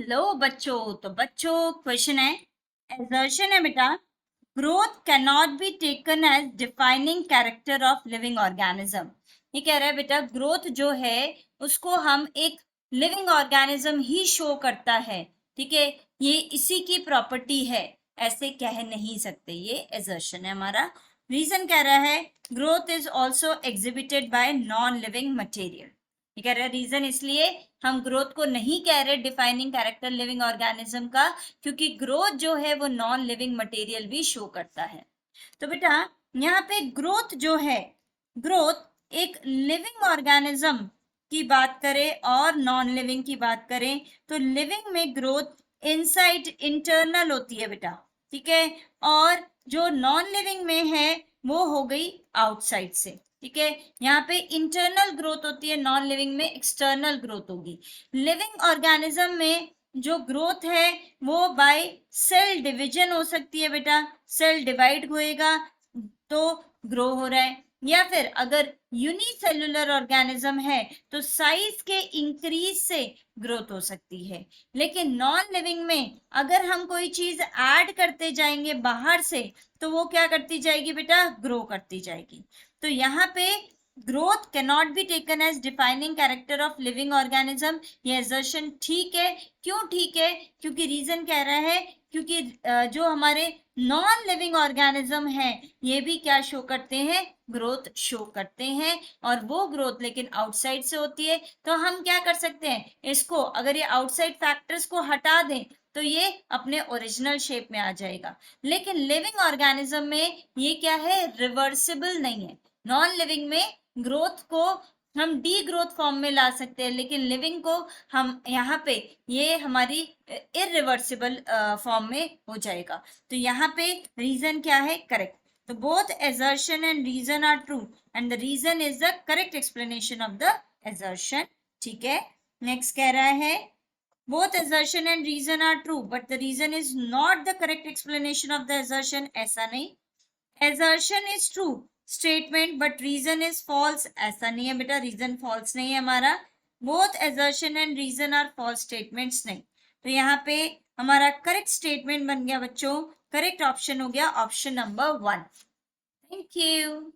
Hello बच्चों। तो बच्चों क्वेश्चन है, assertion है बेटा, growth can not be taken as defining character of living organism. ये कह रहा है बेटा ग्रोथ जो है उसको हम एक लिविंग ऑर्गेनिज्म ही शो करता है, ठीक है, ये इसी की प्रॉपर्टी है, ऐसे कह नहीं सकते। ये assertion है हमारा। रीजन कह रहा है growth is also exhibited by non living material. ये कह रहा है रीजन इसलिए हम ग्रोथ को नहीं कह रहे डिफाइनिंग कैरेक्टर लिविंग ऑर्गेनिज्म का, क्योंकि ग्रोथ जो है वो नॉन लिविंग मटेरियल भी शो करता है। तो बेटा यहाँ पे ग्रोथ जो है, ग्रोथ एक लिविंग ऑर्गेनिज्म की बात करें और नॉन लिविंग की बात करें तो लिविंग में ग्रोथ इनसाइड इंटरनल होती है बेटा, ठीक है, और जो नॉन लिविंग में है वो हो गई आउटसाइड से, ठीक है। यहाँ पे इंटरनल ग्रोथ होती है, नॉन लिविंग में एक्सटर्नल ग्रोथ होगी। लिविंग ऑर्गेनिज्म में जो ग्रोथ है वो बाय सेल डिवीजन हो सकती है बेटा, सेल डिवाइड होएगा तो ग्रो हो रहा है, या फिर अगर यूनिसेलुलर ऑर्गेनिज्म है तो साइज के इंक्रीज से ग्रोथ हो सकती है। लेकिन नॉन लिविंग में अगर हम कोई चीज ऐड करते जाएंगे बाहर से तो वो क्या करती जाएगी बेटा, ग्रो करती जाएगी। तो यहाँ पे growth can not be taken as defining character of living organism, ये assertion ठीक है। क्यों ठीक है? क्योंकि रीजन कह रहा है क्योंकि जो हमारे नॉन लिविंग ऑर्गेनिज्म है ये भी क्या शो करते हैं, ग्रोथ शो करते हैं, और वो ग्रोथ लेकिन आउटसाइड से होती है। तो हम क्या कर सकते हैं, इसको अगर ये आउटसाइड फैक्टर्स को हटा दें तो ये अपने ओरिजिनल शेप में आ जाएगा। लेकिन लिविंग ऑर्गेनिज्म में ये क्या है, रिवर्सिबल नहीं है। नॉन लिविंग में ग्रोथ को हम डी ग्रोथ फॉर्म में ला सकते हैं, लेकिन लिविंग को हम यहाँ पे ये हमारी इरिवर्सिबल फॉर्म में हो जाएगा। तो यहाँ पे रीजन क्या है, करेक्ट। तो both assertion and reason are true and the reason is the correct explanation of the assertion, ठीक है। नेक्स्ट कह रहा है both assertion and reason are true but the reason is not the correct explanation of the assertion। ऐसा नहीं, assertion is true statement but reason is false, ऐसा नहीं है बेटा, रीजन false नहीं है हमारा। both assertion and reason are false statements नहीं। तो यहाँ पे हमारा करेक्ट स्टेटमेंट बन गया बच्चों, करेक्ट ऑप्शन हो गया ऑप्शन नंबर 1। Thank you.